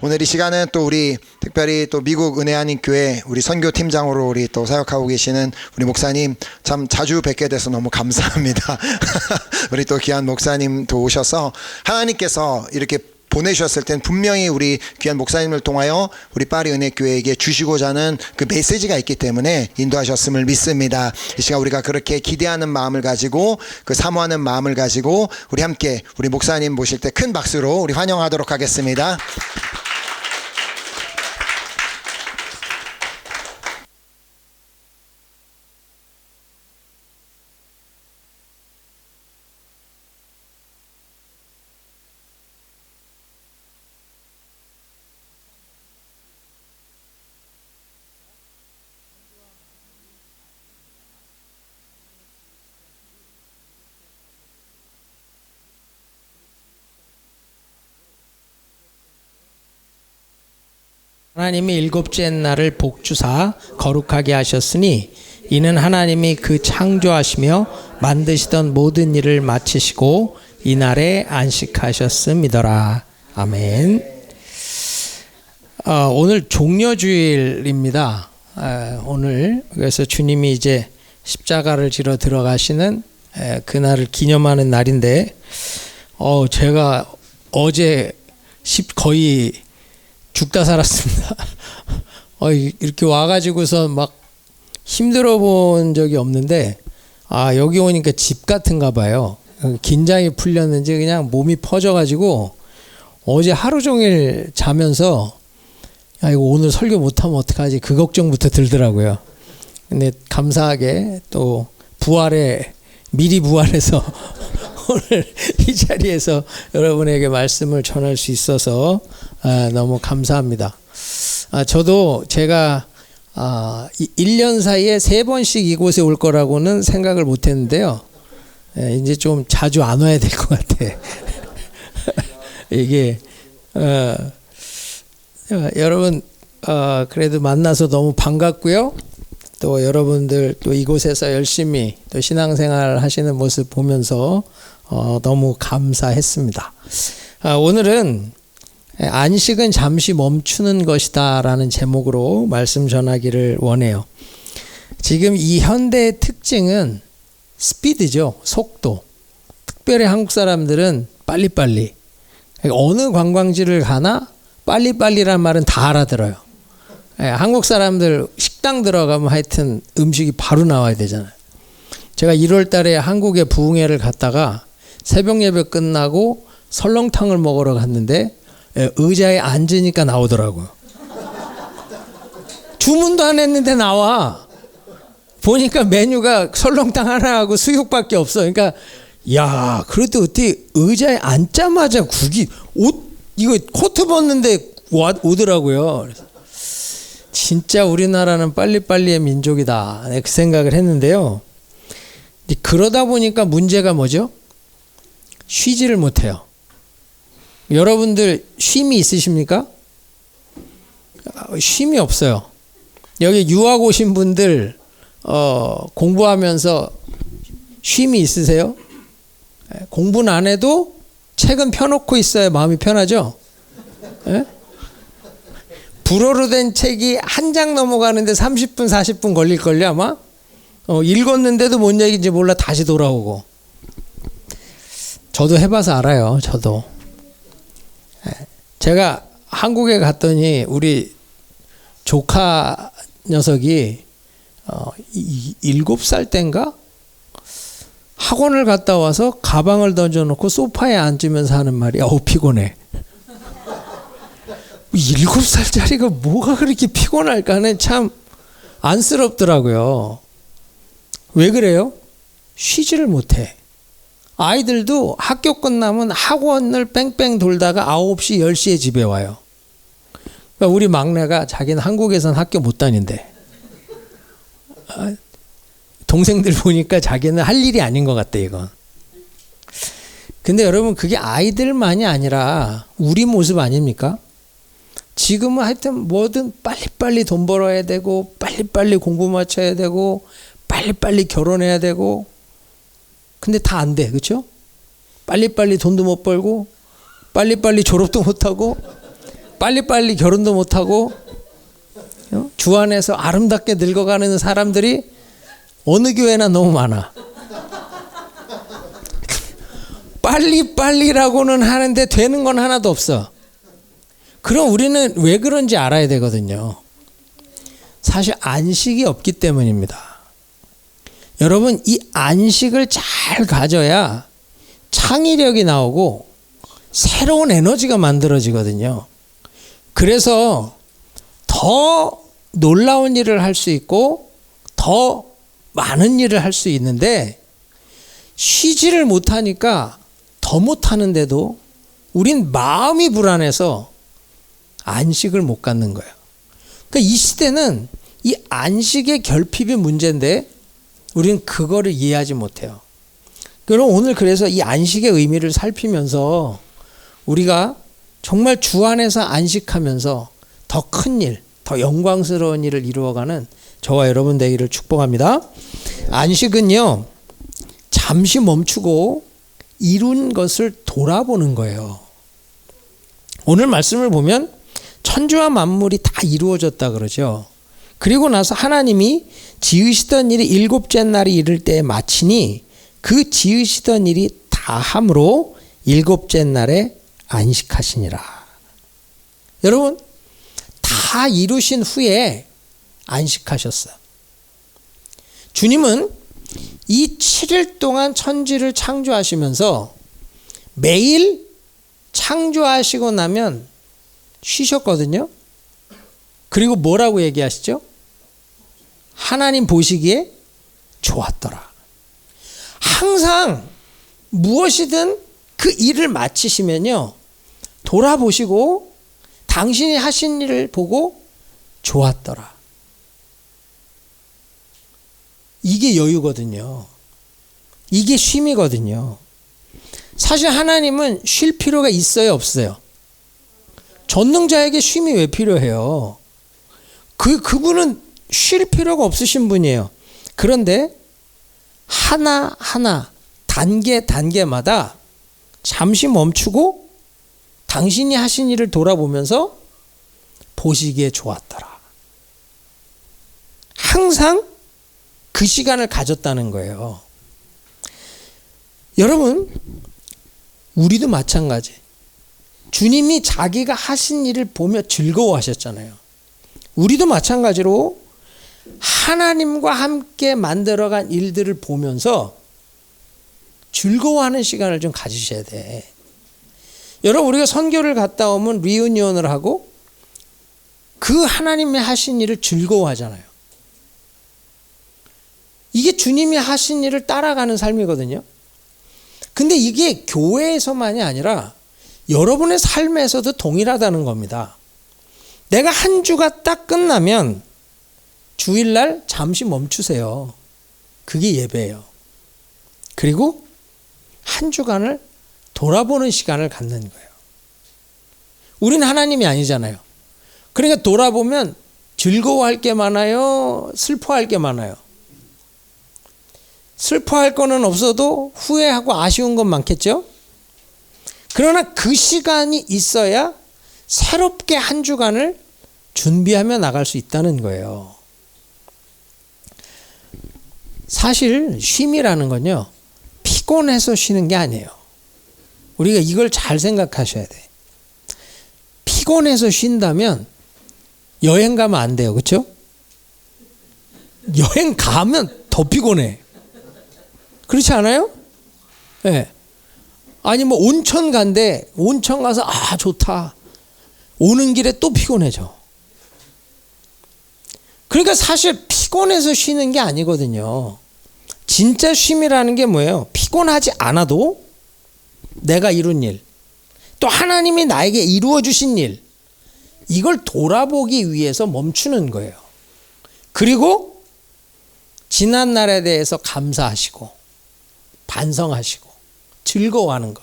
오늘 이 시간은 또 우리 특별히 또 미국 은혜 안인 교회 우리 선교팀장으로 우리 또 사역하고 계시는 우리 목사님 참 자주 뵙게 돼서 너무 감사합니다. 우리 또 귀한 목사님도 오셔서 하나님께서 이렇게 보내주셨을 땐 분명히 우리 귀한 목사님을 통하여 우리 파리 은혜교회에게 주시고자 하는 그 메시지가 있기 때문에 인도하셨음을 믿습니다. 이 시간 우리가 그렇게 기대하는 마음을 가지고 그 사모하는 마음을 가지고 우리 함께 우리 목사님 모실 때 큰 박수로 우리 환영하도록 하겠습니다. 하나님이 일곱째 날을 복주사 거룩하게 하셨으니 이는 하나님이 그 창조하시며 만드시던 모든 일을 마치시고 이날에 안식하셨음이더라. 아멘. 오늘 종려주일입니다. 오늘 그래서 주님이 이제 십자가를 지러 들어가시는 그날을 기념하는 날인데 제가 어제 거의 죽다 살았습니다. 이렇게 와가지고서 막 힘들어 본 적이 없는데 여기 오니까 집 같은가 봐요. 긴장이 풀렸는지 그냥 몸이 퍼져가지고 어제 하루 종일 자면서 이거 오늘 설교 못하면 어떡하지 그 걱정부터 들더라고요. 근데 감사하게 또 미리 부활해서 오늘 이 자리에서 여러분에게 말씀을 전할 수 있어서 너무 감사합니다. 저도 제가 1년 사이에 3번씩 이곳에 올 거라고는 생각을 못 했는데요. 이제 좀 자주 안 와야 될 것 같아. 이게 여러분 그래도 만나서 너무 반갑고요. 또 여러분들 또 이곳에서 열심히 또 신앙생활 하시는 모습 보면서 너무 감사했습니다. 오늘은 안식은 잠시 멈추는 것이다 라는 제목으로 말씀 전하기를 원해요. 지금 이 현대의 특징은 스피드죠. 속도. 특별히 한국 사람들은 빨리빨리. 어느 관광지를 가나 빨리빨리란 말은 다 알아들어요. 한국 사람들 식당 들어가면 하여튼 음식이 바로 나와야 되잖아요. 제가 1월 달에 한국에 부흥회를 갔다가 새벽 예배 끝나고 설렁탕을 먹으러 갔는데 의자에 앉으니까 나오더라고요. 주문도 안 했는데 나와. 보니까 메뉴가 설렁탕 하나하고 수육밖에 없어. 그러니까 야, 그래도 어떻게 의자에 앉자마자 이거 코트 벗는데 오더라고요. 그래서 진짜 우리나라는 빨리빨리의 민족이다. 그 생각을 했는데요. 그러다 보니까 문제가 뭐죠? 쉬지를 못해요. 여러분들 쉼이 있으십니까? 쉼이 없어요. 여기 유학 오신 분들 공부하면서 쉼이 있으세요? 공부는 안 해도 책은 펴놓고 있어야 마음이 편하죠? 예? 불어로 된 책이 한 장 넘어가는데 30분 40분 걸릴걸요 아마? 읽었는데도 뭔 얘기인지 몰라 다시 돌아오고. 저도 해봐서 알아요. 저도. 제가 한국에 갔더니 우리 조카 녀석이 7살 땐가? 학원을 갔다 와서 가방을 던져놓고 소파에 앉으면서 하는 말이 피곤해. 7살짜리가 뭐가 그렇게 피곤할까는 참 안쓰럽더라고요. 왜 그래요? 쉬지를 못해. 아이들도 학교 끝나면 학원을 뺑뺑 돌다가 9시, 10시에 집에 와요. 그러니까 우리 막내가 자기는 한국에선 학교 못 다닌대. 동생들 보니까 자기는 할 일이 아닌 것 같대 이건. 근데 여러분 그게 아이들만이 아니라 우리 모습 아닙니까? 지금은 하여튼 뭐든 빨리빨리 돈 벌어야 되고 빨리빨리 공부 마쳐야 되고 빨리빨리 결혼해야 되고 근데 다 안 돼. 그렇죠? 빨리빨리 돈도 못 벌고 빨리빨리 졸업도 못 하고 빨리빨리 결혼도 못하고 주 안에서 아름답게 늙어가는 사람들이 어느 교회나 너무 많아. 빨리빨리라고는 하는데 되는 건 하나도 없어. 그럼 우리는 왜 그런지 알아야 되거든요. 사실 안식이 없기 때문입니다. 여러분, 이 안식을 잘 가져야 창의력이 나오고 새로운 에너지가 만들어지거든요. 그래서 더 놀라운 일을 할 수 있고 더 많은 일을 할 수 있는데, 쉬지를 못하니까 더 못하는데도 우린 마음이 불안해서 안식을 못 갖는 거예요. 그러니까 이 시대는 이 안식의 결핍이 문제인데 우리는 그거를 이해하지 못해요. 그럼 오늘 그래서 이 안식의 의미를 살피면서 우리가 정말 주 안에서 안식하면서 더 큰 일, 더 영광스러운 일을 이루어가는 저와 여러분 되기를 축복합니다. 안식은요, 잠시 멈추고 이룬 것을 돌아보는 거예요. 오늘 말씀을 보면 천지와 만물이 다 이루어졌다 그러죠. 그리고 나서 하나님이 지으시던 일이 일곱째 날이 이를 때에 마치니 그 지으시던 일이 다 함으로 일곱째 날에 안식하시니라. 여러분, 다 이루신 후에 안식하셨어요. 주님은 이 7일 동안 천지를 창조하시면서 매일 창조하시고 나면 쉬셨거든요. 그리고 뭐라고 얘기하시죠? 하나님 보시기에 좋았더라. 항상 무엇이든 그 일을 마치시면요, 돌아보시고 당신이 하신 일을 보고 좋았더라. 이게 여유거든요. 이게 쉼이거든요. 사실 하나님은 쉴 필요가 있어요, 없어요? 전능자에게 쉼이 왜 필요해요? 그분은 쉴 필요가 없으신 분이에요. 그런데 하나하나 단계마다 잠시 멈추고 당신이 하신 일을 돌아보면서 보시기에 좋았더라. 항상 그 시간을 가졌다는 거예요. 여러분, 우리도 마찬가지. 주님이 자기가 하신 일을 보며 즐거워하셨잖아요. 우리도 마찬가지로 하나님과 함께 만들어간 일들을 보면서 즐거워하는 시간을 좀 가지셔야 돼. 여러분, 우리가 선교를 갔다 오면 리유니언을 하고 그 하나님이 하신 일을 즐거워하잖아요. 이게 주님이 하신 일을 따라가는 삶이거든요. 근데 이게 교회에서만이 아니라 여러분의 삶에서도 동일하다는 겁니다. 내가 한 주가 딱 끝나면 주일날 잠시 멈추세요. 그게 예배예요. 그리고 한 주간을 돌아보는 시간을 갖는 거예요. 우리는 하나님이 아니잖아요. 그러니까 돌아보면 즐거워할 게 많아요? 슬퍼할 게 많아요? 슬퍼할 거는 없어도 후회하고 아쉬운 건 많겠죠? 그러나 그 시간이 있어야 새롭게 한 주간을 준비하며 나갈 수 있다는 거예요. 사실 쉼이라는 건요, 피곤해서 쉬는 게 아니에요. 우리가 이걸 잘 생각하셔야 돼. 피곤해서 쉰다면 여행 가면 안 돼요. 그렇죠? 여행 가면 더 피곤해. 그렇지 않아요? 예. 네. 아니 뭐 온천 간대. 온천 가서 좋다. 오는 길에 또 피곤해져. 그러니까 사실 피곤해서 쉬는 게 아니거든요. 진짜 쉼이라는 게 뭐예요? 피곤하지 않아도 내가 이룬 일, 또 하나님이 나에게 이루어 주신 일, 이걸 돌아보기 위해서 멈추는 거예요. 그리고 지난 날에 대해서 감사하시고 반성하시고 즐거워하는 것.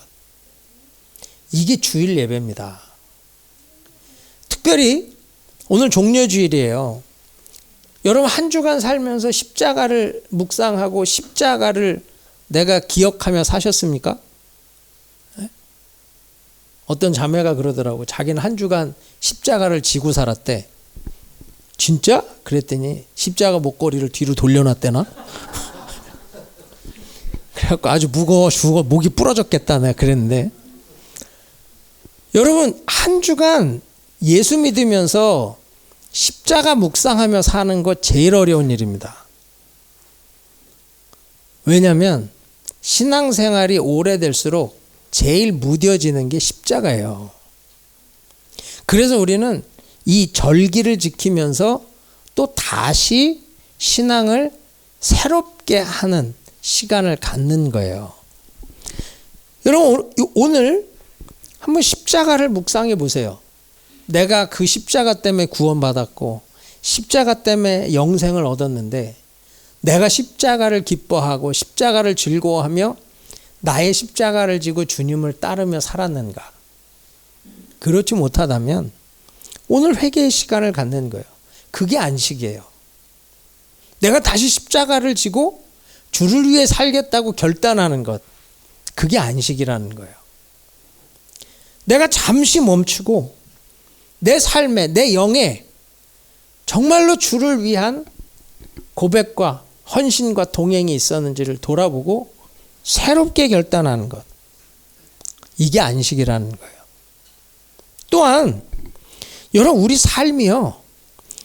이게 주일 예배입니다. 특별히 오늘 종려주일이에요. 여러분, 한 주간 살면서 십자가를 묵상하고 십자가를 내가 기억하며 사셨습니까? 어떤 자매가 그러더라고. 자기는 한 주간 십자가를 지고 살았대. 진짜? 그랬더니 십자가 목걸이를 뒤로 돌려놨대나? 그래갖고 아주 무거워 죽어 목이 부러졌겠다 내가 그랬는데, 여러분 한 주간 예수 믿으면서 십자가 묵상하며 사는 거 제일 어려운 일입니다. 왜냐하면 신앙생활이 오래될수록 제일 무뎌지는 게 십자가예요. 그래서 우리는 이 절기를 지키면서 또 다시 신앙을 새롭게 하는 시간을 갖는 거예요. 여러분 오늘 한번 십자가를 묵상해 보세요. 내가 그 십자가 때문에 구원받았고 십자가 때문에 영생을 얻었는데 내가 십자가를 기뻐하고 십자가를 즐거워하며 나의 십자가를 지고 주님을 따르며 살았는가? 그렇지 못하다면 오늘 회개의 시간을 갖는 거예요. 그게 안식이에요. 내가 다시 십자가를 지고 주를 위해 살겠다고 결단하는 것, 그게 안식이라는 거예요. 내가 잠시 멈추고 내 삶에, 내 영에 정말로 주를 위한 고백과 헌신과 동행이 있었는지를 돌아보고 새롭게 결단하는 것, 이게 안식이라는 거예요. 또한 여러분 우리 삶이요,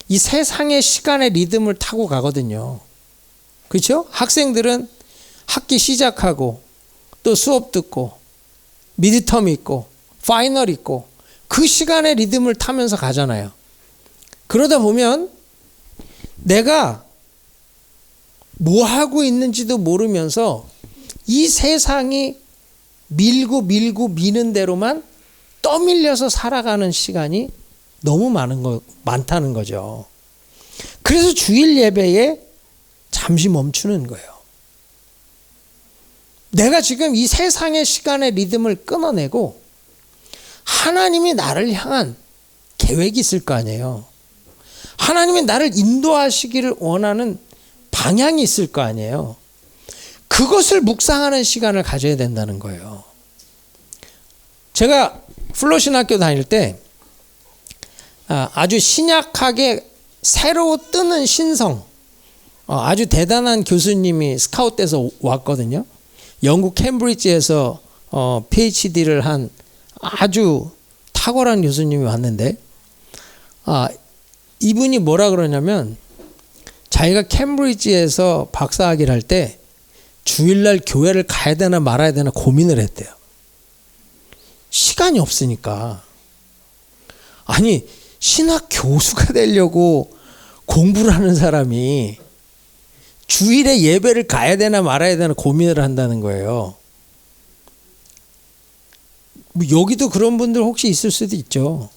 이 세상의 시간의 리듬을 타고 가거든요. 그렇죠? 학생들은 학기 시작하고 또 수업 듣고 미드텀 있고 파이널 있고 그 시간의 리듬을 타면서 가잖아요. 그러다 보면 내가 뭐 하고 있는지도 모르면서 이 세상이 밀고 미는 대로만 떠밀려서 살아가는 시간이 너무 많다는 거죠. 그래서 주일 예배에 잠시 멈추는 거예요. 내가 지금 이 세상의 시간의 리듬을 끊어내고 하나님이 나를 향한 계획이 있을 거 아니에요. 하나님이 나를 인도하시기를 원하는 방향이 있을 거 아니에요. 그것을 묵상하는 시간을 가져야 된다는 거예요. 제가 플로신학교 다닐 때 아주 신약하게 새로 뜨는 신성, 아주 대단한 교수님이 스카웃돼서 왔거든요. 영국 캠브리지에서 PhD를 한 아주 탁월한 교수님이 왔는데, 이분이 뭐라 그러냐면 자기가 캠브리지에서 박사학위를 할 때 주일날 교회를 가야 되나 말아야 되나 고민을 했대요. 시간이 없으니까. 아니 신학 교수가 되려고 공부를 하는 사람이 주일에 예배를 가야 되나 말아야 되나 고민을 한다는 거예요. 뭐 여기도 그런 분들 혹시 있을 수도 있죠.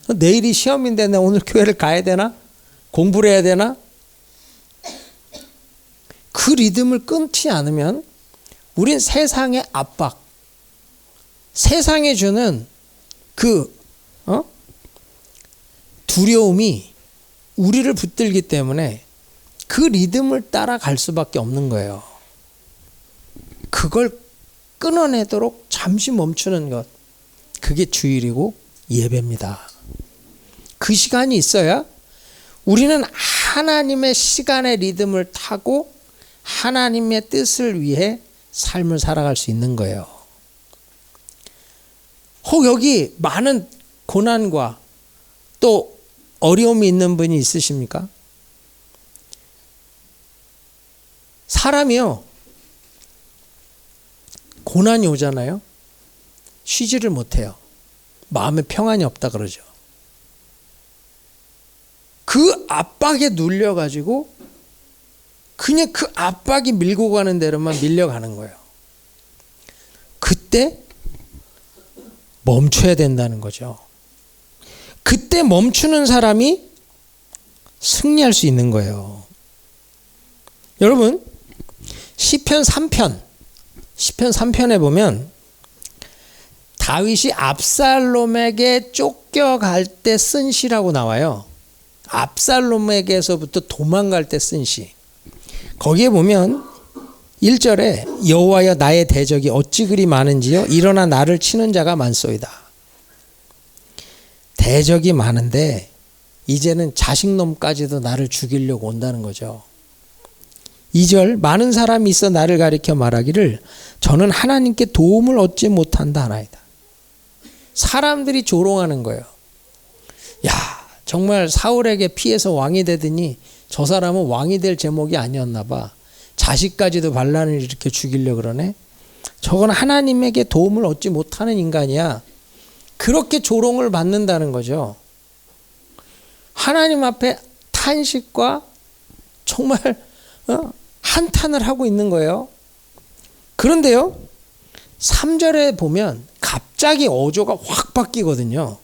내일이 시험인데 나 오늘 교회를 가야 되나? 공부를 해야 되나? 그 리듬을 끊지 않으면 우린 세상의 압박, 세상에 주는 그 두려움이 우리를 붙들기 때문에 그 리듬을 따라갈 수밖에 없는 거예요. 그걸 끊어내도록 잠시 멈추는 것, 그게 주일이고 예배입니다. 그 시간이 있어야 우리는 하나님의 시간의 리듬을 타고 하나님의 뜻을 위해 삶을 살아갈 수 있는 거예요. 혹 여기 많은 고난과 또 어려움이 있는 분이 있으십니까? 사람이요, 고난이 오잖아요. 쉬지를 못해요. 마음에 평안이 없다 그러죠. 그 압박에 눌려가지고 그냥 그 압박이 밀고 가는 대로만 밀려가는 거예요. 그때 멈춰야 된다는 거죠. 그때 멈추는 사람이 승리할 수 있는 거예요. 여러분, 시편 3편에 보면 다윗이 압살롬에게 쫓겨갈 때 쓴 시라고 나와요. 압살롬에게서부터 도망갈 때 쓴 시. 거기에 보면 1절에 여호와여 나의 대적이 어찌 그리 많은지요 일어나 나를 치는 자가 많소이다. 대적이 많은데 이제는 자식놈까지도 나를 죽이려고 온다는 거죠. 2절 많은 사람이 있어 나를 가리켜 말하기를 저는 하나님께 도움을 얻지 못한다 하나이다. 사람들이 조롱하는 거예요. 야, 정말 사울에게 피해서 왕이 되더니 저 사람은 왕이 될 제목이 아니었나 봐. 자식까지도 반란을 일으켜 죽이려고 그러네. 저건 하나님에게 도움을 얻지 못하는 인간이야. 그렇게 조롱을 받는다는 거죠. 하나님 앞에 탄식과 정말 한탄을 하고 있는 거예요. 그런데요, 3절에 보면 갑자기 어조가 확 바뀌거든요.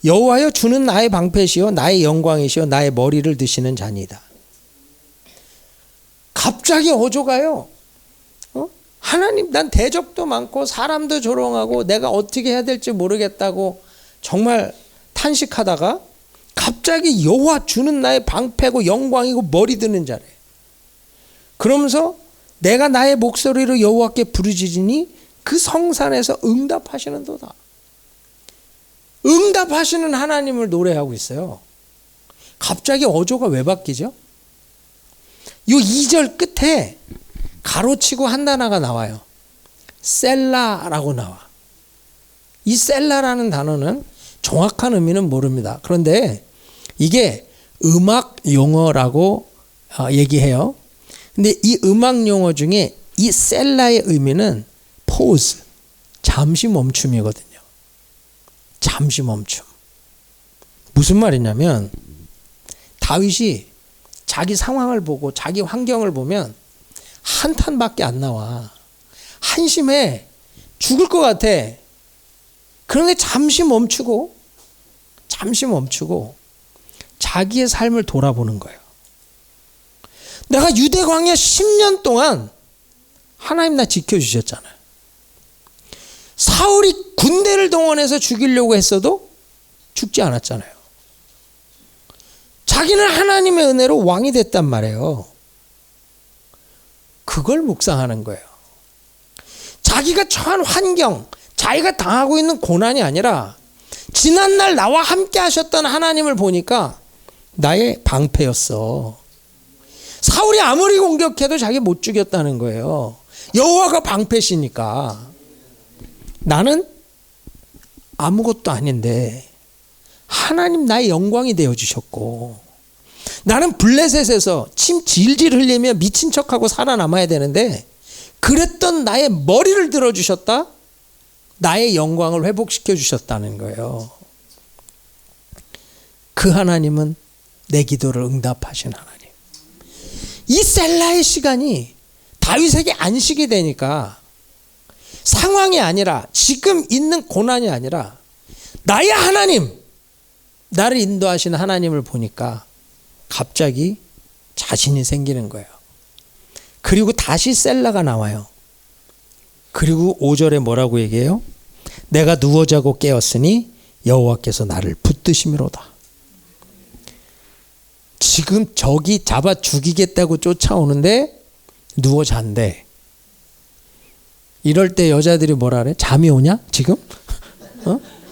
여호와여 주는 나의 방패시요 나의 영광이시요 나의 머리를 드시는 자니이다. 갑자기 어조가요. 하나님, 난 대적도 많고 사람도 조롱하고 내가 어떻게 해야 될지 모르겠다고 정말 탄식하다가 갑자기 여호와 주는 나의 방패고 영광이고 머리 드는 자래. 그러면서 내가 나의 목소리로 여호와께 부르짖으니 그 성산에서 응답하시는도다. 응답하시는 하나님을 노래하고 있어요. 갑자기 어조가 왜 바뀌죠? 요 2절 끝에 가로치고 한 단어가 나와요. 셀라라고 나와. 이 셀라라는 단어는 정확한 의미는 모릅니다. 그런데 이게 음악 용어라고 얘기해요. 근데 이 음악 용어 중에 이 셀라의 의미는 pause, 잠시 멈춤이거든요. 잠시 멈춤. 무슨 말이냐면 다윗이 자기 상황을 보고 자기 환경을 보면 한탄밖에 안 나와. 한심해. 죽을 것 같아. 그런데 잠시 멈추고 자기의 삶을 돌아보는 거예요. 내가 유대 광야 10년 동안 하나님 나 지켜주셨잖아요. 사울이 군대를 동원해서 죽이려고 했어도 죽지 않았잖아요. 자기는 하나님의 은혜로 왕이 됐단 말이에요. 그걸 묵상하는 거예요. 자기가 처한 환경, 자기가 당하고 있는 고난이 아니라 지난날 나와 함께 하셨던 하나님을 보니까 나의 방패였어. 사울이 아무리 공격해도 자기 못 죽였다는 거예요. 여호와가 방패시니까. 나는 아무것도 아닌데 하나님 나의 영광이 되어주셨고, 나는 블레셋에서 침 질질 흘리며 미친 척하고 살아남아야 되는데 그랬던 나의 머리를 들어주셨다. 나의 영광을 회복시켜 주셨다는 거예요. 그 하나님은 내 기도를 응답하신 하나님. 이 셀라의 시간이 다윗에게 안식이 되니까 상황이 아니라, 지금 있는 고난이 아니라 나의 하나님, 나를 인도하시는 하나님을 보니까 갑자기 자신이 생기는 거예요. 그리고 다시 셀라가 나와요. 그리고 5절에 뭐라고 얘기해요? 내가 누워 자고 깨었으니 여호와께서 나를 붙드심이로다. 지금 적이 잡아 죽이겠다고 쫓아오는데 누워 잔대. 이럴 때 여자들이 뭐라 그래? 잠이 오냐? 지금?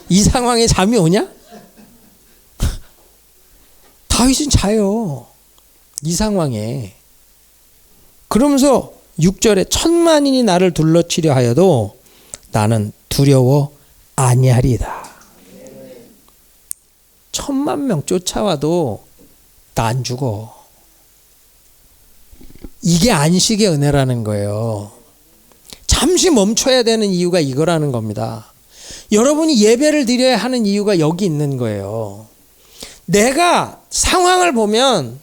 이 상황에 잠이 오냐? 다윗은 자요. 이 상황에. 그러면서 6절에 천만인이 나를 둘러치려 하여도 나는 두려워 아니하리이다. 10,000명 쫓아와도 나 안 죽어. 이게 안식의 은혜라는 거예요. 잠시 멈춰야 되는 이유가 이거라는 겁니다. 여러분이 예배를 드려야 하는 이유가 여기 있는 거예요. 내가 상황을 보면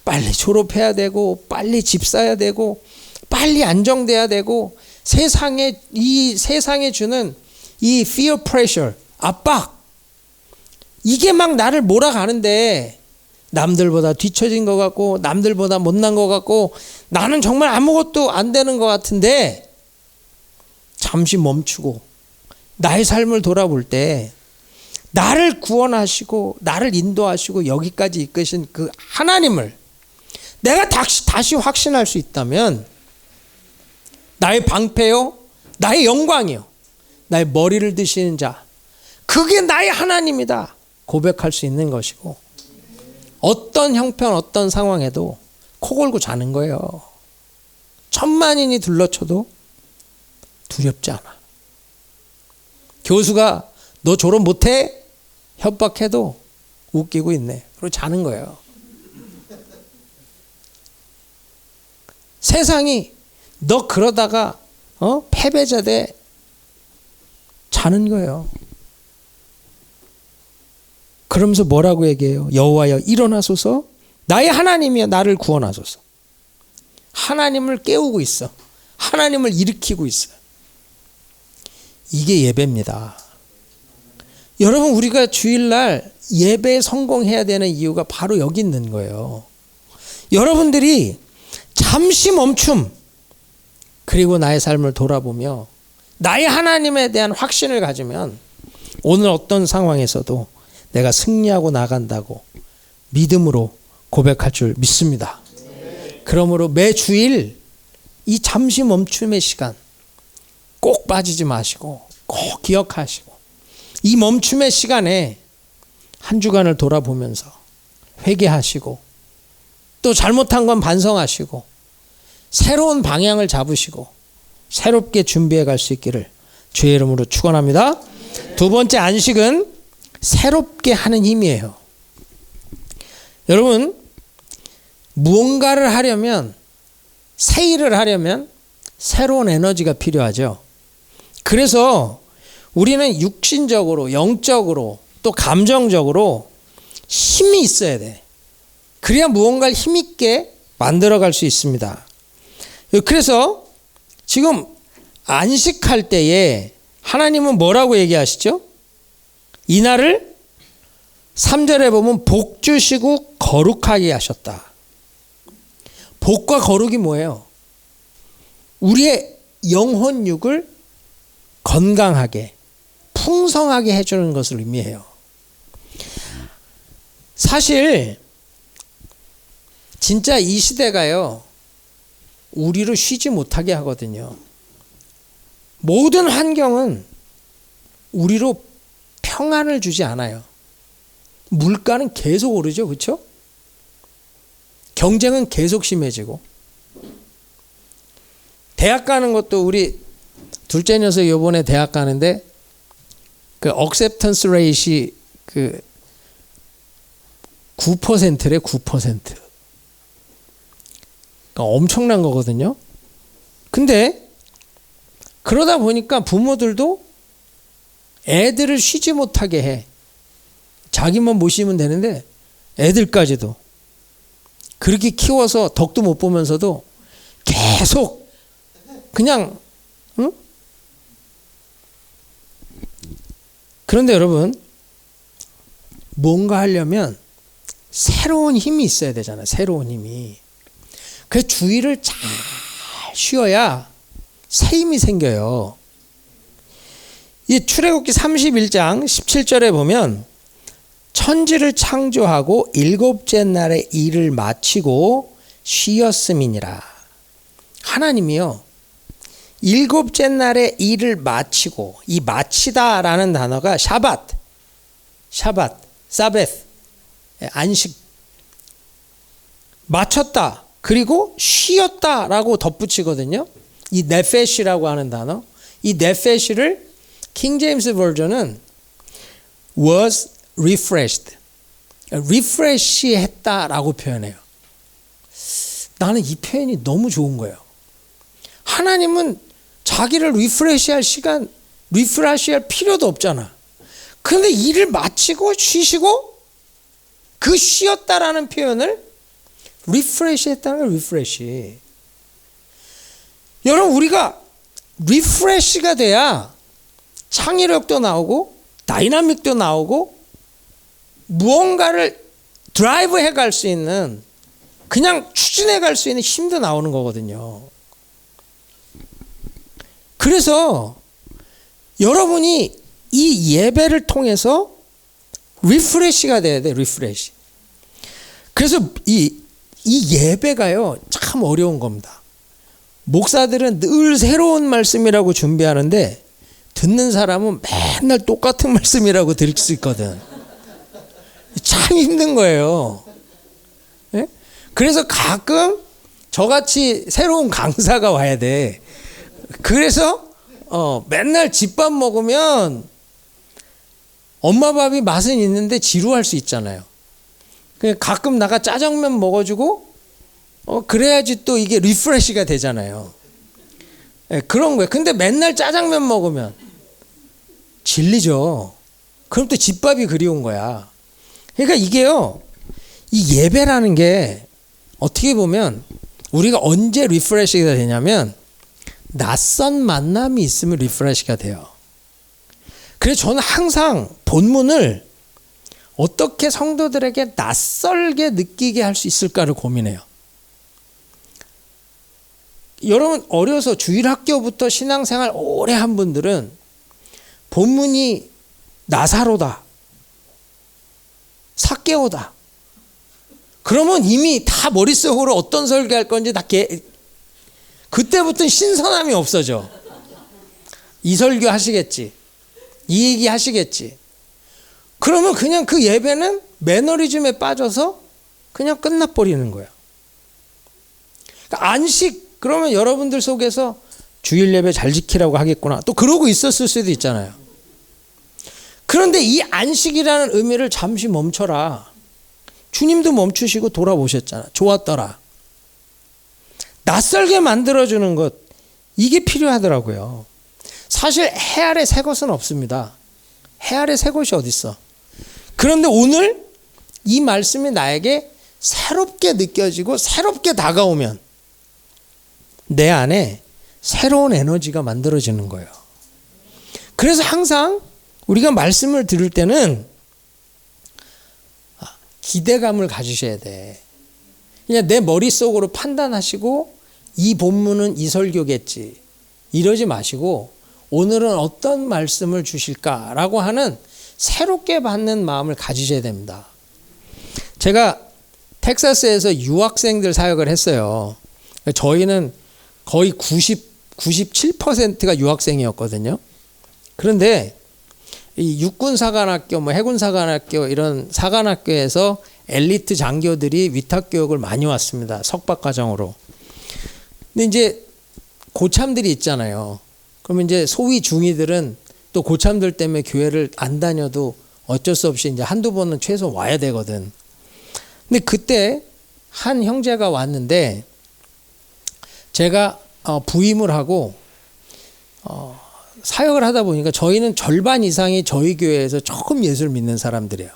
빨리 졸업해야 되고, 빨리 집 사야 되고, 빨리 안정돼야 되고, 이 세상에 주는 이 fear pressure, 압박, 이게 막 나를 몰아가는데 남들보다 뒤처진 것 같고, 남들보다 못난 것 같고, 나는 정말 아무것도 안 되는 것 같은데 잠시 멈추고 나의 삶을 돌아볼 때 나를 구원하시고 나를 인도하시고 여기까지 이끄신 그 하나님을, 내가 다시 확신할 수 있다면 나의 방패요, 나의 영광이요, 나의 머리를 드시는 자, 그게 나의 하나님이다 고백할 수 있는 것이고, 어떤 형편 어떤 상황에도 코 골고 자는 거예요. 천만인이 둘러쳐도 두렵지 않아. 교수가 너 졸업 못해? 협박해도 웃기고 있네. 그리고 자는 거예요. 세상이 너 그러다가 패배자 돼, 자는 거예요. 그러면서 뭐라고 얘기해요? 여호와여 일어나소서, 나의 하나님이여 나를 구원하소서. 하나님을 깨우고 있어. 하나님을 일으키고 있어. 이게 예배입니다. 여러분, 우리가 주일날 예배에 성공해야 되는 이유가 바로 여기 있는 거예요. 여러분들이 잠시 멈춤, 그리고 나의 삶을 돌아보며 나의 하나님에 대한 확신을 가지면 오늘 어떤 상황에서도 내가 승리하고 나간다고 믿음으로 고백할 줄 믿습니다. 그러므로 매 주일 이 잠시 멈춤의 시간 꼭 빠지지 마시고 꼭 기억하시고, 이 멈춤의 시간에 한 주간을 돌아보면서 회개하시고, 또 잘못한 건 반성하시고, 새로운 방향을 잡으시고 새롭게 준비해 갈 수 있기를 주의 이름으로 축원합니다. 두 번째 안식은 새롭게 하는 힘이에요. 여러분, 무언가를 하려면, 새 일을 하려면 새로운 에너지가 필요하죠. 그래서 우리는 육신적으로, 영적으로, 또 감정적으로 힘이 있어야 돼. 그래야 무언가를 힘있게 만들어갈 수 있습니다. 그래서 지금 안식할 때에 하나님은 뭐라고 얘기하시죠? 이날을 3절에 보면 복 주시고 거룩하게 하셨다. 복과 거룩이 뭐예요? 우리의 영혼육을 건강하게, 풍성하게 해주는 것을 의미해요. 사실 진짜 이 시대가요, 우리를 쉬지 못하게 하거든요. 모든 환경은 우리로 평안을 주지 않아요. 물가는 계속 오르죠, 그렇죠? 경쟁은 계속 심해지고. 대학 가는 것도, 우리 둘째 녀석 이번에 대학 가는데 그 acceptance rate이 그 9%래, 9%. 그러니까 엄청난 거거든요. 근데 그러다 보니까 부모들도 애들을 쉬지 못하게 해. 자기만 못 쉬면 되는데 애들까지도 그렇게 키워서 덕도 못 보면서도 계속 그냥, 응? 그런데 여러분, 뭔가 하려면 새로운 힘이 있어야 되잖아요. 새로운 힘이. 그래서 주의를 잘 쉬어야 새 힘이 생겨요. 이 출애굽기 31장 17절에 보면 천지를 창조하고 일곱째 날에 일을 마치고 쉬었음이니라. 하나님이요, 일곱째 날에 일을 마치고, 이 마치다라는 단어가 샤밧, 사베스, 안식, 마쳤다, 그리고 쉬었다라고 덧붙이거든요. 이 네페시라고 하는 단어, 이 네페시를 킹 제임스 버전은 was refreshed, refresh 했다라고 표현해요. 나는 이 표현이 너무 좋은 거예요. 하나님은 자기를 리프레시할 시간, 리프레시할 필요도 없잖아. 그런데 일을 마치고 쉬시고, 그 쉬었다라는 표현을 리프레시 했다는 걸 리프레시. 여러분, 우리가 리프레시가 돼야 창의력도 나오고 다이나믹도 나오고 무언가를 드라이브 해갈 수 있는, 그냥 추진해 갈 수 있는 힘도 나오는 거거든요. 그래서 여러분이 이 예배를 통해서 리프레시가 돼야 돼, 리프레시. 그래서 이 이 예배가요 참 어려운 겁니다. 목사들은 늘 새로운 말씀이라고 준비하는데 듣는 사람은 맨날 똑같은 말씀이라고 들을 수 있거든. 참 힘든 거예요. 예? 그래서 가끔 저같이 새로운 강사가 와야 돼. 그래서 맨날 집밥 먹으면 엄마 밥이 맛은 있는데 지루할 수 있잖아요. 가끔 나가 짜장면 먹어주고 그래야지 또 이게 리프레시가 되잖아요. 예, 그런 거예요. 근데 맨날 짜장면 먹으면 질리죠. 그럼 또 집밥이 그리운 거야. 그러니까 이게요, 이 예배라는 게 어떻게 보면 우리가 언제 리프레시가 되냐면 낯선 만남이 있으면 리프레시가 돼요. 그래서 저는 항상 본문을 어떻게 성도들에게 낯설게 느끼게 할 수 있을까를 고민해요. 여러분 어려서 주일학교부터 신앙생활 오래 한 분들은 본문이 나사로다, 삭개오다, 그러면 이미 다 머릿속으로 어떤 설교할 건지 다 그때부터는 신선함이 없어져. 이 설교 하시겠지, 이 얘기 하시겠지. 그러면 그냥 그 예배는 매너리즘에 빠져서 그냥 끝나버리는 거예요. 그러니까 안식, 그러면 여러분들 속에서 주일 예배 잘 지키라고 하겠구나, 또 그러고 있었을 수도 있잖아요. 그런데 이 안식이라는 의미를 잠시 멈춰라. 주님도 멈추시고 돌아보셨잖아. 좋았더라. 낯설게 만들어주는 것, 이게 필요하더라고요. 사실 해 아래 새 것은 없습니다. 해 아래 새 것이 어딨어. 그런데 오늘 이 말씀이 나에게 새롭게 느껴지고 새롭게 다가오면 내 안에 새로운 에너지가 만들어지는 거예요. 그래서 항상 우리가 말씀을 들을 때는 기대감을 가지셔야 돼. 그냥 내 머릿속으로 판단하시고 이 본문은 이 설교겠지 이러지 마시고 오늘은 어떤 말씀을 주실까라고 하는 새롭게 받는 마음을 가지셔야 됩니다. 제가 텍사스에서 유학생들 사역을 했어요. 저희는 거의 97%가 유학생이었거든요. 그런데 이 육군사관학교, 해군사관학교 이런 사관학교에서 엘리트 장교들이 위탁교육을 많이 왔습니다. 석박과정으로. 근데 이제 고참들이 있잖아요. 그러면 이제 소위 중위들은 또 고참들 때문에 교회를 안 다녀도 어쩔 수 없이 이제 한두 번은 최소 와야 되거든. 근데 그때 한 형제가 왔는데 제가 부임을 하고 사역을 하다 보니까 저희는 절반 이상이 저희 교회에서 처음 예수를 믿는 사람들이에요.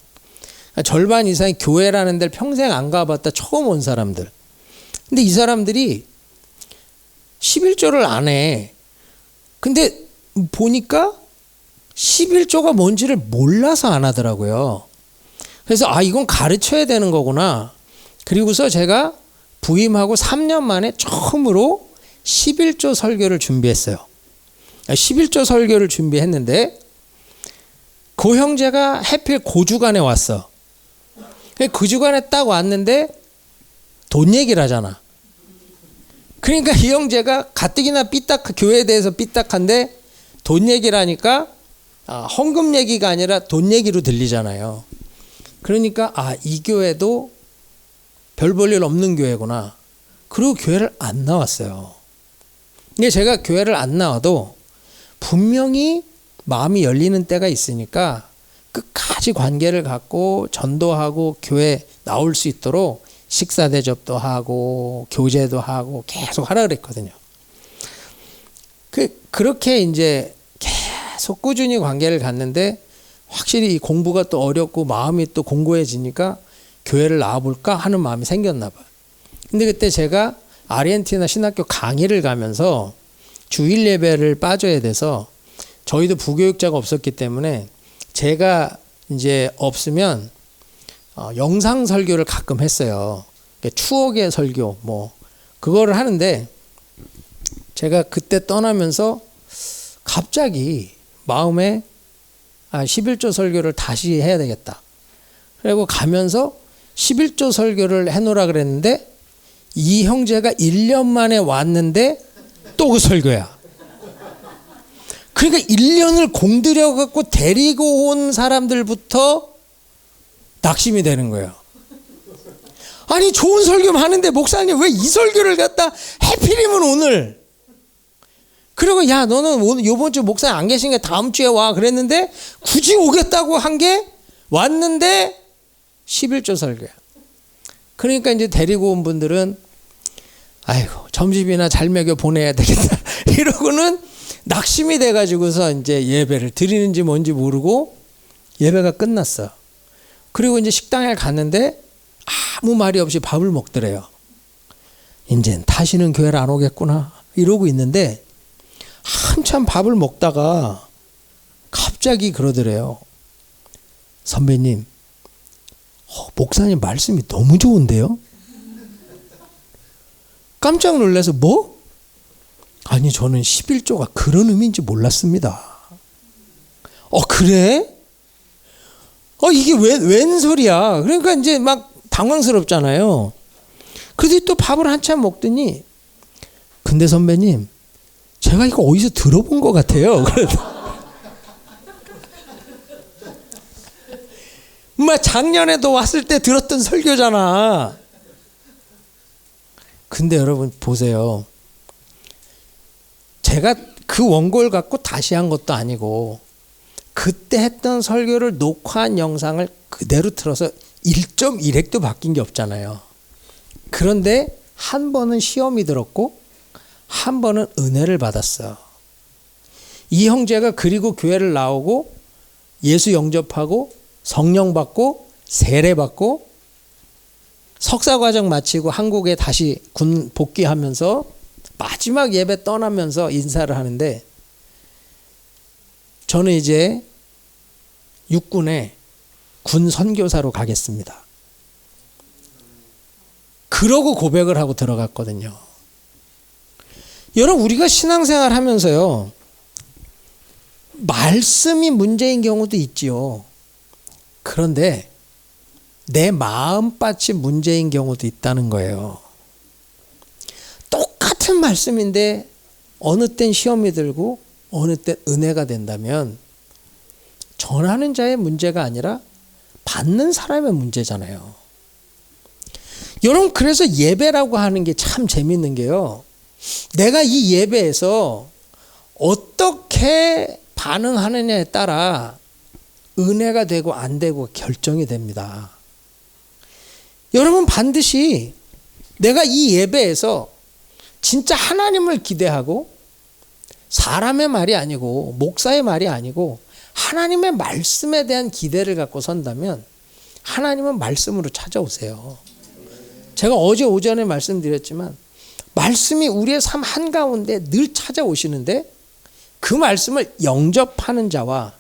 절반 이상이 교회라는 데를 평생 안 가봤다 처음 온 사람들. 근데 이 사람들이 11조를 안 해. 근데 보니까 11조가 뭔지를 몰라서 안 하더라고요. 그래서 이건 가르쳐야 되는 거구나. 그리고서 제가 부임하고 3년 만에 처음으로 11조 설교를 준비했어요. 11조 설교를 준비했는데 그 형제가 하필 그 주간에 왔어. 그 주간에 딱 왔는데 돈 얘기를 하잖아. 그러니까 이 형제가 가뜩이나 교회에 대해서 삐딱한데 돈 얘기를 하니까 헌금 얘기가 아니라 돈 얘기로 들리잖아요. 그러니까 이 교회도 별 볼 일 없는 교회구나. 그리고 교회를 안 나왔어요. 근데 제가 교회를 안 나와도 분명히 마음이 열리는 때가 있으니까 끝까지 관계를 갖고 전도하고 교회 나올 수 있도록 식사 대접도 하고 교제도 하고 계속 하라 그랬거든요. 그렇게 이제 계속 꾸준히 관계를 갖는데 확실히 이 공부가 또 어렵고 마음이 또 공고해지니까 교회를 나와볼까 하는 마음이 생겼나 봐요. 근데 그때 제가 아르헨티나 신학교 강의를 가면서 주일 예배를 빠져야 돼서 저희도 부교육자가 없었기 때문에 제가 이제 없으면 영상 설교를 가끔 했어요. 추억의 설교 그거를 하는데 제가 그때 떠나면서 갑자기 마음에 11조 설교를 다시 해야 되겠다. 그리고 가면서 11조 설교를 해놓으라 그랬는데 이 형제가 1년 만에 왔는데 또 그 설교야. 그러니까 1년을 공들여 갖고 데리고 온 사람들부터 낙심이 되는 거예요. 아니 좋은 설교만 하는데 목사님 왜 이 설교를 갖다 해필이면 오늘. 그리고 야 너는 오늘 요번 주 목사님 안 계신 게 다음 주에 와 그랬는데 굳이 오겠다고 한 게 왔는데 11조 설교야. 그러니까 이제 데리고 온 분들은 아이고 점심이나 잘 먹여 보내야 되겠다 이러고는 낙심이 돼가지고서 이제 예배를 드리는지 뭔지 모르고 예배가 끝났어. 그리고 이제 식당에 갔는데 아무 말이 없이 밥을 먹더래요. 이젠 다시는 교회를 안 오겠구나 이러고 있는데 한참 밥을 먹다가 갑자기 그러더래요. 선배님, 목사님 말씀이 너무 좋은데요? 깜짝 놀라서 뭐? 아니 저는 11조가 그런 의미인지 몰랐습니다. 그래? 이게 웬 소리야? 그러니까 이제 막 당황스럽잖아요. 그래도 또 밥을 한참 먹더니 근데 선배님 제가 이거 어디서 들어본 것 같아요. 작년에도 왔을 때 들었던 설교잖아. 근데 여러분 보세요. 제가 그 원고를 갖고 다시 한 것도 아니고 그때 했던 설교를 녹화한 영상을 그대로 틀어서 1.1획도 바뀐 게 없잖아요. 그런데 한 번은 시험이 들었고 한 번은 은혜를 받았어. 이 형제가 그리고 교회를 나오고 예수 영접하고 성령 받고 세례 받고 석사과정 마치고 한국에 다시 군 복귀하면서 마지막 예배 떠나면서 인사를 하는데 저는 이제 육군에 군 선교사로 가겠습니다. 그러고 고백을 하고 들어갔거든요. 여러분 우리가 신앙생활 하면서요. 말씀이 문제인 경우도 있지요. 그런데 내 마음밭이 문제인 경우도 있다는 거예요. 똑같은 말씀인데 어느 땐 시험이 들고 어느 땐 은혜가 된다면 전하는 자의 문제가 아니라 받는 사람의 문제잖아요. 여러분 그래서 예배라고 하는 게 참 재밌는 게요. 내가 이 예배에서 어떻게 반응하느냐에 따라 은혜가 되고 안 되고 결정이 됩니다. 여러분 반드시 내가 이 예배에서 진짜 하나님을 기대하고 사람의 말이 아니고 목사의 말이 아니고 하나님의 말씀에 대한 기대를 갖고 선다면 하나님은 말씀으로 찾아오세요. 제가 어제 오전에 말씀드렸지만 말씀이 우리의 삶 한가운데 늘 찾아오시는데 그 말씀을 영접하는 자와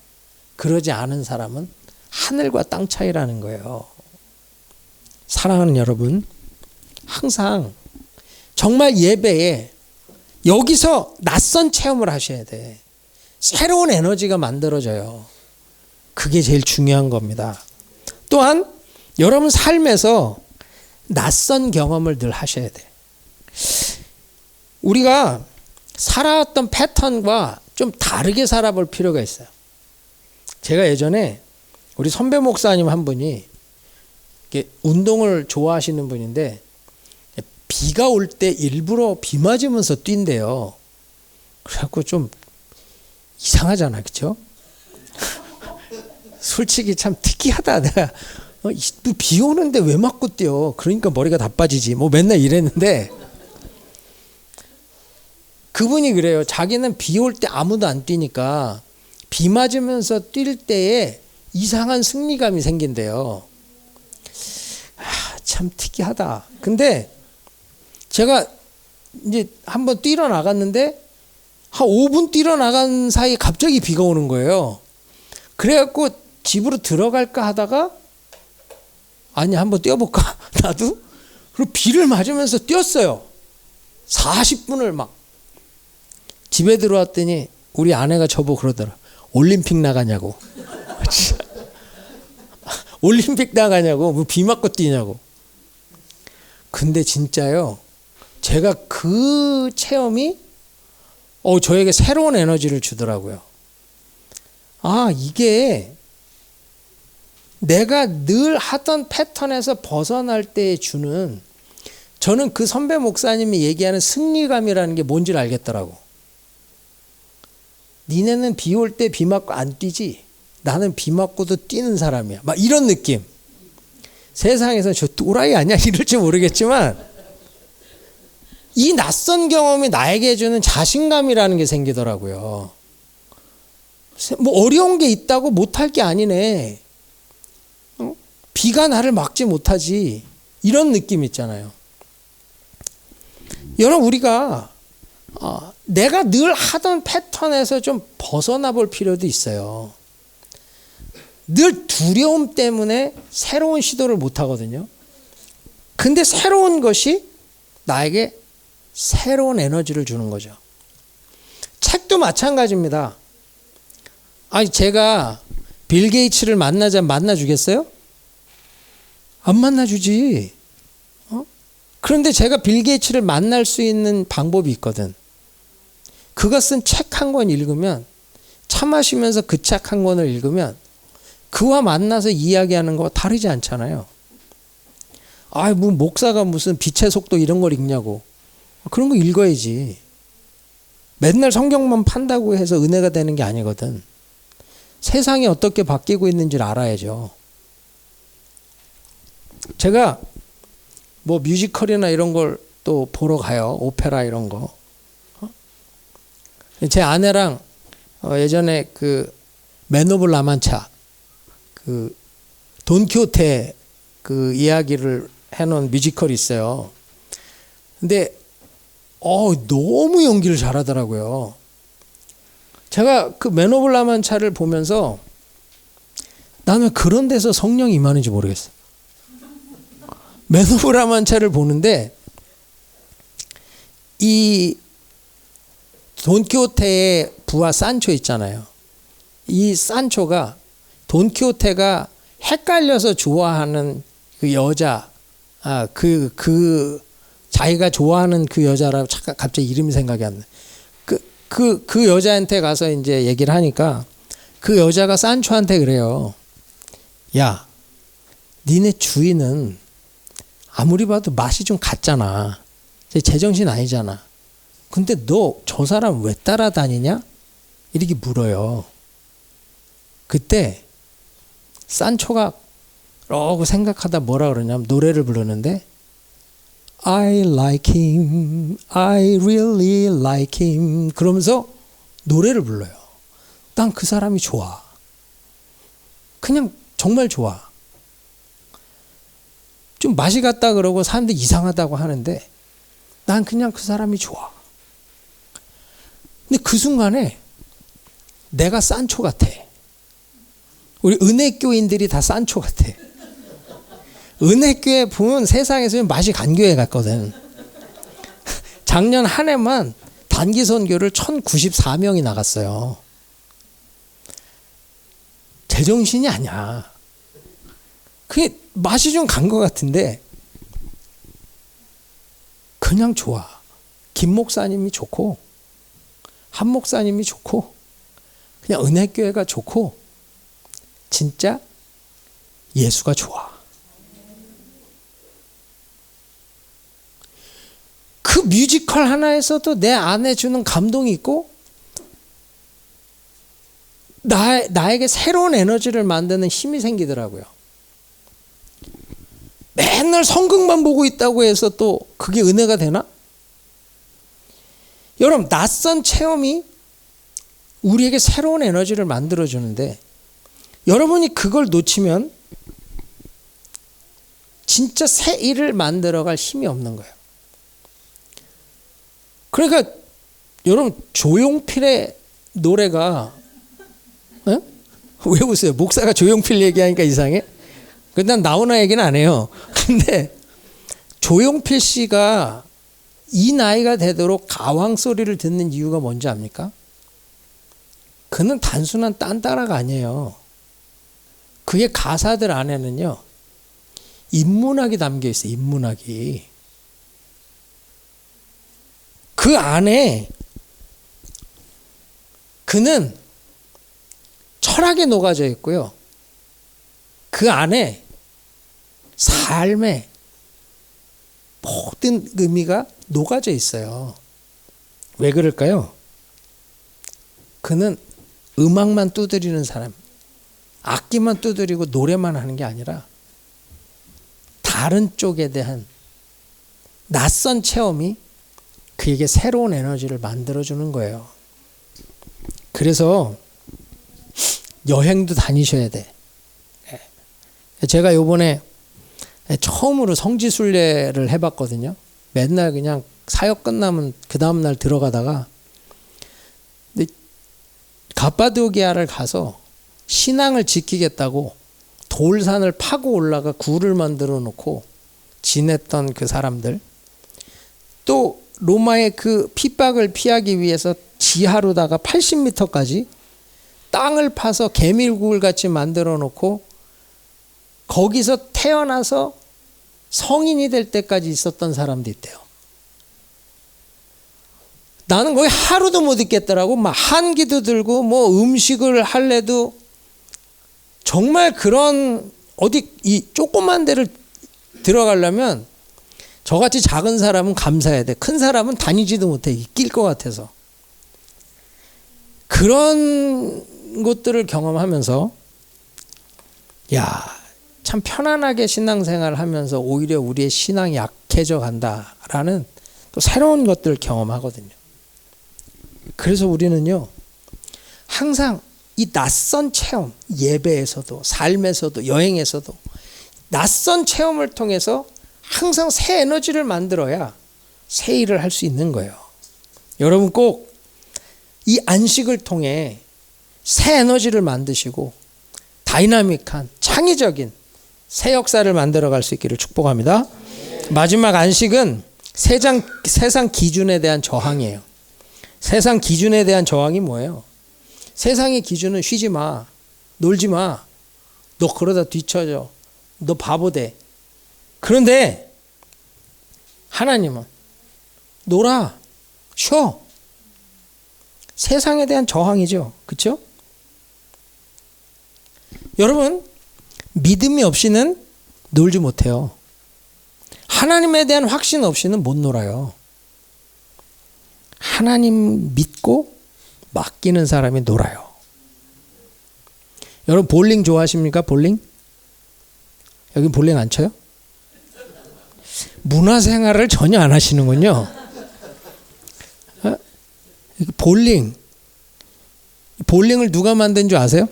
그러지 않은 사람은 하늘과 땅 차이라는 거예요. 사랑하는 여러분, 항상 정말 예배에 여기서 낯선 체험을 하셔야 돼. 새로운 에너지가 만들어져요. 그게 제일 중요한 겁니다. 또한 여러분 삶에서 낯선 경험을 늘 하셔야 돼. 우리가 살아왔던 패턴과 좀 다르게 살아볼 필요가 있어요. 제가 예전에 우리 선배 목사님 한 분이 운동을 좋아하시는 분인데 비가 올 때 일부러 비 맞으면서 뛴대요. 그래갖고 좀 이상하잖아, 그렇죠? 솔직히 참 특이하다. 내가 비 오는데 왜 맞고 뛰어? 그러니까 머리가 다 빠지지. 뭐 맨날 이랬는데 그분이 그래요. 자기는 비 올 때 아무도 안 뛰니까 비 맞으면서 뛸 때에 이상한 승리감이 생긴대요. 참 특이하다. 근데 제가 이제 한번 뛰러 나갔는데 한 5분 뛰러 나간 사이에 갑자기 비가 오는 거예요. 그래갖고 집으로 들어갈까 하다가 아니 한번 뛰어볼까 나도? 그리고 비를 맞으면서 뛰었어요. 40분을 막. 집에 들어왔더니 우리 아내가 저보고 그러더라. 올림픽 나가냐고. 올림픽 나가냐고. 뭐 비 맞고 뛰냐고. 근데 진짜요. 제가 그 체험이 저에게 새로운 에너지를 주더라고요. 아, 이게 내가 늘 하던 패턴에서 벗어날 때 주는, 저는 그 선배 목사님이 얘기하는 승리감이라는 게 뭔지를 알겠더라고. 니네는 비 올 때 비 맞고 안 뛰지, 나는 비 맞고도 뛰는 사람이야. 막 이런 느낌. 세상에서 저 또라이 아니야 이럴지 모르겠지만, 이 낯선 경험이 나에게 주는 자신감이라는 게 생기더라고요. 뭐 어려운 게 있다고 못할 게 아니네. 비가 나를 막지 못하지. 이런 느낌 있잖아요. 여러분, 우리가 내가 늘 하던 패턴에서 좀 벗어나 볼 필요도 있어요. 늘 두려움 때문에 새로운 시도를 못 하거든요. 근데 새로운 것이 나에게 새로운 에너지를 주는 거죠. 책도 마찬가지입니다. 아니, 제가 빌 게이츠를 만나 주겠어요? 안 만나주지. 그런데 제가 빌 게이츠를 만날 수 있는 방법이 있거든. 그가 쓴 책 한 권 읽으면, 차 마시면서 그 책 한 권을 읽으면 그와 만나서 이야기하는 거와 다르지 않잖아요. 아, 뭐 목사가 무슨 빛의 속도 이런 걸 읽냐고. 그런 거 읽어야지. 맨날 성경만 판다고 해서 은혜가 되는 게 아니거든. 세상이 어떻게 바뀌고 있는지를 알아야죠. 제가 뭐 뮤지컬이나 이런 걸 또 보러 가요. 오페라 이런 거. 제 아내랑 예전에 그 맨 오브 라만차, 그 돈키호테 그 이야기를 해놓은 뮤지컬이 있어요. 근데 너무 연기를 잘하더라고요. 제가 그 맨 오브 라만차를 보면서 나는 왜 그런 데서 성령이 임하는지 모르겠어. 맨 오브 라만차를 보는데 이 돈키호테의 부하 산초 있잖아요. 이 산초가 돈키호테가 헷갈려서 좋아하는 그 여자, 자기가 좋아하는 그 여자라고 갑자기 이름이 생각이 안 나. 그 여자한테 가서 이제 얘기를 하니까 그 여자가 산초한테 그래요. 야, 니네 주인은 아무리 봐도 맛이 좀 같잖아. 제정신 아니잖아. 근데 너 저 사람 왜 따라다니냐? 이렇게 물어요. 그때 산초가 그러고 생각하다 뭐라 그러냐면 노래를 부르는데 I like him, I really like him 그러면서 노래를 불러요. 난 그 사람이 좋아. 그냥 정말 좋아. 좀 맛이 같다 그러고 사람들이 이상하다고 하는데 난 그냥 그 사람이 좋아. 근데 그 순간에 내가 산초 같아. 우리 은혜교인들이 다 산초 같아. 은혜교회 보면 세상에서 맛이 간 교회 같거든. 작년 한 해만 단기 선교를 1094명이 나갔어요. 제정신이 아니야. 그게 맛이 좀 간 것 같은데 그냥 좋아. 김 목사님이 좋고 한 목사님이 좋고 그냥 은혜교회가 좋고 진짜 예수가 좋아. 그 뮤지컬 하나에서도 내 안에 주는 감동이 있고 나에게 새로운 에너지를 만드는 힘이 생기더라고요. 맨날 성경만 보고 있다고 해서 또 그게 은혜가 되나? 여러분, 낯선 체험이 우리에게 새로운 에너지를 만들어주는데 여러분이 그걸 놓치면 진짜 새 일을 만들어갈 힘이 없는 거예요. 그러니까 여러분, 조용필의 노래가 왜 웃어요? 목사가 조용필 얘기하니까 이상해? 난 나오나 얘기는 안 해요. 근데 조용필 씨가 이 나이가 되도록 가왕 소리를 듣는 이유가 뭔지 압니까? 그는 단순한 딴따라가 아니에요. 그의 가사들 안에는요 인문학이 담겨 있어요. 인문학이. 그 안에 그는 철학에 녹아져 있고요. 그 안에 삶의 모든 의미가 녹아져 있어요. 왜 그럴까요? 그는 음악만 두드리는 사람, 악기만 두드리고 노래만 하는 게 아니라 다른 쪽에 대한 낯선 체험이 그에게 새로운 에너지를 만들어주는 거예요. 그래서 여행도 다니셔야 돼. 제가 요번에 처음으로 성지순례를 해봤거든요. 맨날 그냥 사역 끝나면 그 다음날 들어가다가, 근데 갑바도기아를 가서 신앙을 지키겠다고 돌산을 파고 올라가 굴을 만들어 놓고 지냈던 그 사람들, 또 로마의 그 핍박을 피하기 위해서 지하로다가 80m까지 땅을 파서 개밀굴 같이 만들어 놓고 거기서 태어나서 성인이 될 때까지 있었던 사람도 있대요. 나는 거기 하루도 못 있겠더라고. 막 한기도 들고 뭐 음식을 할래도 정말 그런 어디 이 조그만 데를 들어가려면 저같이 작은 사람은 감사해야 돼. 큰 사람은 다니지도 못해. 낄 것 같아서. 그런 것들을 경험하면서 야, 참 편안하게 신앙생활을 하면서 오히려 우리의 신앙이 약해져 간다라는 또 새로운 것들을 경험하거든요. 그래서 우리는요, 항상 이 낯선 체험, 예배에서도 삶에서도 여행에서도 낯선 체험을 통해서 항상 새 에너지를 만들어야 새 일을 할 수 있는 거예요. 여러분 꼭 이 안식을 통해 새 에너지를 만드시고 다이나믹한 창의적인 새 역사를 만들어갈 수 있기를 축복합니다. 마지막 안식은 세상 기준에 대한 저항이에요. 세상 기준에 대한 저항이 뭐예요? 세상의 기준은 쉬지 마, 놀지 마, 너 그러다 뒤처져, 너 바보 돼. 그런데 하나님은 놀아, 쉬어. 세상에 대한 저항이죠. 그렇죠? 여러분, 믿음이 없이는 놀지 못해요. 하나님에 대한 확신 없이는 못 놀아요. 하나님 믿고 맡기는 사람이 놀아요. 여러분 볼링 좋아하십니까? 볼링? 여기 볼링 안 쳐요? 문화생활을 전혀 안 하시는군요. 볼링을 누가 만든 줄 아세요?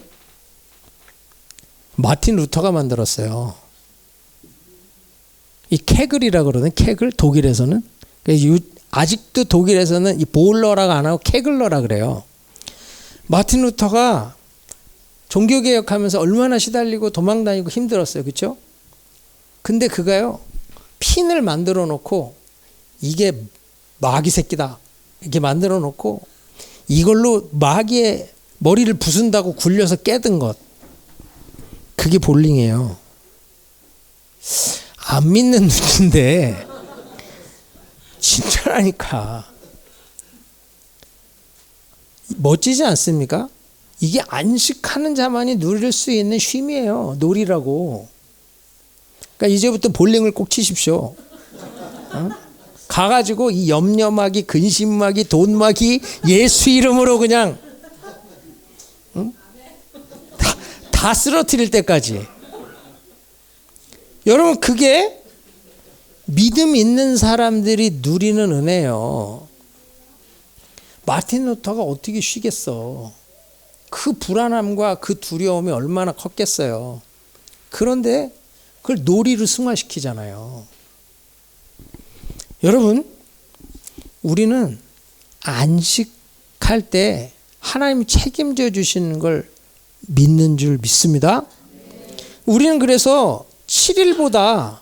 마틴 루터가 만들었어요. 이 케글이라 그러는 케글, 독일에서는. 아직도 독일에서는 이 볼러라고 안 하고 케글러라 그래요. 마틴 루터가 종교개혁하면서 얼마나 시달리고 도망다니고 힘들었어요. 그렇죠? 근데 그가요, 핀을 만들어 놓고 이게 마귀 새끼다 이렇게 만들어 놓고 이걸로 마귀의 머리를 부순다고 굴려서 깨든 것, 그게 볼링이에요. 안 믿는 눈인데 진짜라니까. 멋지지 않습니까? 이게 안식하는 자만이 누릴 수 있는 쉼이에요. 놀이라고. 그러니까 이제부터 볼링을 꼭 치십시오. 가가지고 이 염려마귀, 근심마귀, 돈마귀 예수 이름으로 그냥 다 쓰러뜨릴 때까지. 여러분 그게 믿음 있는 사람들이 누리는 은혜예요. 마틴 루터가 어떻게 쉬겠어. 그 불안함과 그 두려움이 얼마나 컸겠어요. 그런데 그걸 놀이로 승화시키잖아요. 여러분, 우리는 안식할 때 하나님이 책임져 주시는 걸 믿는 줄 믿습니다. 우리는 그래서 7일보다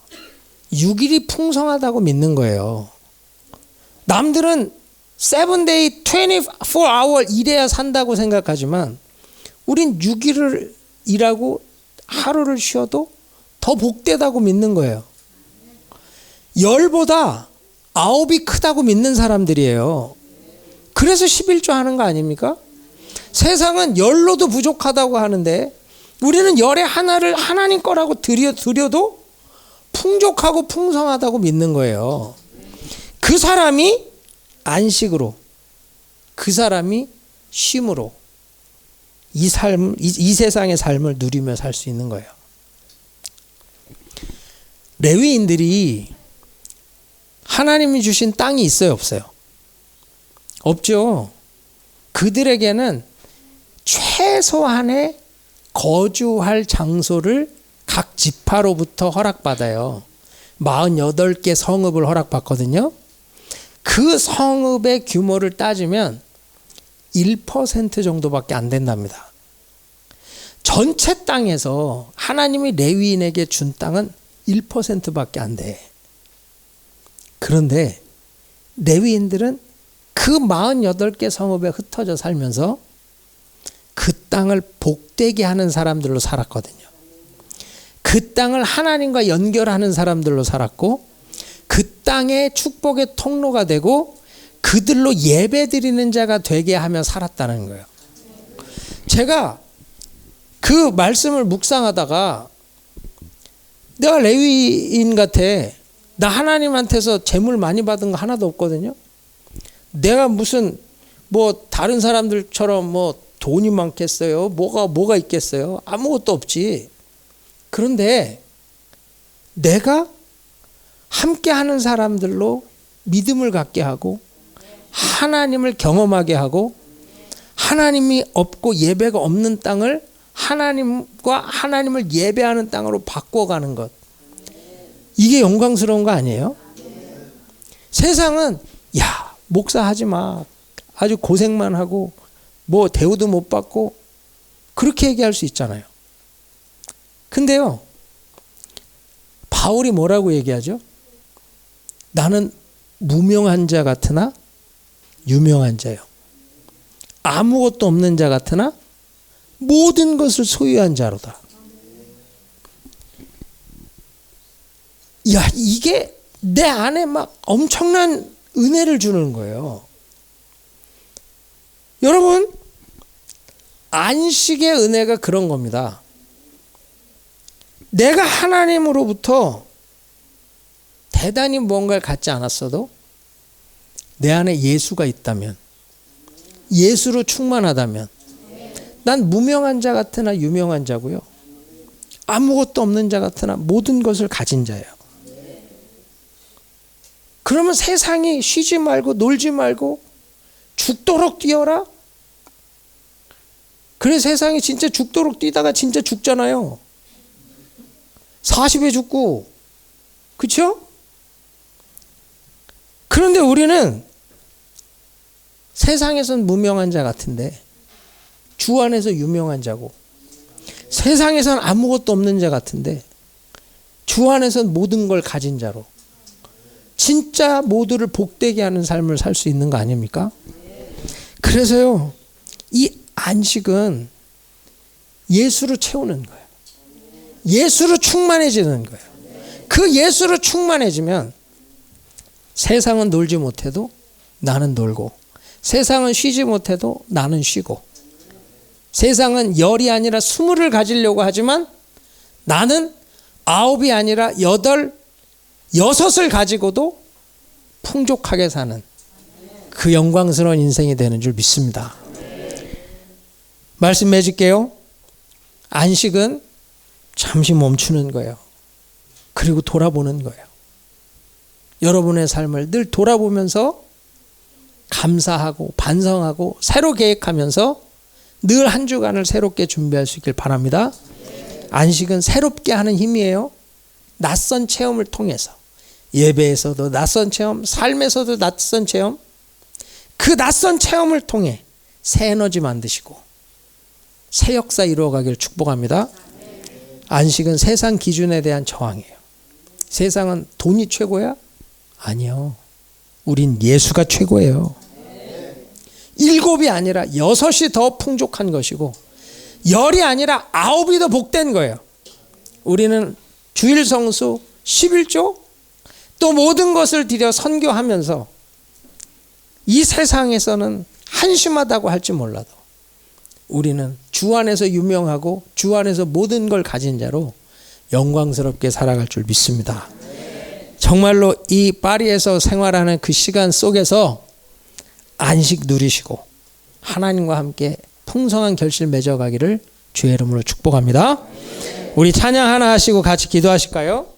6일이 풍성하다고 믿는 거예요. 남들은 7day 24hour 일해야 산다고 생각하지만 우린 6일을 일하고 하루를 쉬어도 더 복되다고 믿는 거예요. 열보다 9이 크다고 믿는 사람들이에요. 그래서 11조 하는 거 아닙니까? 세상은 10로도 부족하다고 하는데 우리는 열의 하나를 하나님 거라고 드려도 풍족하고 풍성하다고 믿는 거예요. 그 사람이 안식으로, 그 사람이 쉼으로 이 세상의 삶을 누리며 살 수 있는 거예요. 레위인들이 하나님이 주신 땅이 있어요, 없어요? 없죠. 그들에게는 최소한의 거주할 장소를 각 지파로부터 허락받아요. 48개 성읍을 허락받거든요. 그 성읍의 규모를 따지면 1% 정도밖에 안 된답니다. 전체 땅에서 하나님이 레위인에게 준 땅은 1%밖에 안 돼. 그런데 레위인들은 그 48개 성읍에 흩어져 살면서 그 땅을 복되게 하는 사람들로 살았거든요. 그 땅을 하나님과 연결하는 사람들로 살았고 그 땅의 축복의 통로가 되고 그들로 예배드리는 자가 되게 하며 살았다는 거예요. 제가 그 말씀을 묵상하다가 내가 레위인 같아. 나 하나님한테서 재물 많이 받은 거 하나도 없거든요. 내가 무슨 뭐 다른 사람들처럼 뭐 돈이 많겠어요? 뭐가 있겠어요? 아무것도 없지. 그런데 내가 함께 하는 사람들로 믿음을 갖게 하고 하나님을 경험하게 하고 하나님이 없고 예배가 없는 땅을 하나님과 하나님을 예배하는 땅으로 바꿔가는 것. 이게 영광스러운 거 아니에요? 세상은 야, 목사하지 마. 아주 고생만 하고 뭐 대우도 못 받고 그렇게 얘기할 수 있잖아요. 근데요, 바울이 뭐라고 얘기하죠? 나는 무명한 자 같으나 유명한 자요. 아무것도 없는 자 같으나 모든 것을 소유한 자로다. 야, 이게 내 안에 막 엄청난 은혜를 주는 거예요. 여러분, 안식의 은혜가 그런 겁니다. 내가 하나님으로부터 대단히 뭔가를 갖지 않았어도 내 안에 예수가 있다면, 예수로 충만하다면 난 무명한 자 같으나 유명한 자고요. 아무것도 없는 자 같으나 모든 것을 가진 자예요. 그러면 세상이 쉬지 말고 놀지 말고 죽도록 뛰어라? 그래, 세상이 진짜 죽도록 뛰다가 진짜 죽잖아요. 40에 죽고. 그렇죠? 그런데 우리는 세상에선 무명한 자 같은데 주 안에서 유명한 자고, 세상에선 아무것도 없는 자 같은데 주 안에선 모든 걸 가진 자로 진짜 모두를 복되게 하는 삶을 살 수 있는 거 아닙니까? 그래서요, 이 안식은 예수로 채우는 거예요. 예수로 충만해지는 거예요. 그 예수로 충만해지면 세상은 놀지 못해도 나는 놀고, 세상은 쉬지 못해도 나는 쉬고, 세상은 열이 아니라 20을 가지려고 하지만 나는 9이 아니라 8, 6을 가지고도 풍족하게 사는 그 영광스러운 인생이 되는 줄 믿습니다. 말씀 맺을게요. 안식은 잠시 멈추는 거예요. 그리고 돌아보는 거예요. 여러분의 삶을 늘 돌아보면서 감사하고 반성하고 새로 계획하면서 늘 한 주간을 새롭게 준비할 수 있길 바랍니다. 안식은 새롭게 하는 힘이에요. 낯선 체험을 통해서, 예배에서도 낯선 체험, 삶에서도 낯선 체험, 그 낯선 체험을 통해 새 에너지 만드시고 새 역사 이루어가기를 축복합니다. 안식은 세상 기준에 대한 저항이에요. 세상은 돈이 최고야? 아니요. 우린 예수가 최고예요. 7이 아니라 6이 더 풍족한 것이고 10이 아니라 9이 더 복된 거예요. 우리는 주일 성수 11조 또 모든 것을 들여 선교하면서 이 세상에서는 한심하다고 할지 몰라도 우리는 주 안에서 유명하고 주 안에서 모든 걸 가진 자로 영광스럽게 살아갈 줄 믿습니다. 정말로 이 파리에서 생활하는 그 시간 속에서 안식 누리시고 하나님과 함께 풍성한 결실 맺어가기를 주의 이름으로 축복합니다. 우리 찬양 하나 하시고 같이 기도하실까요?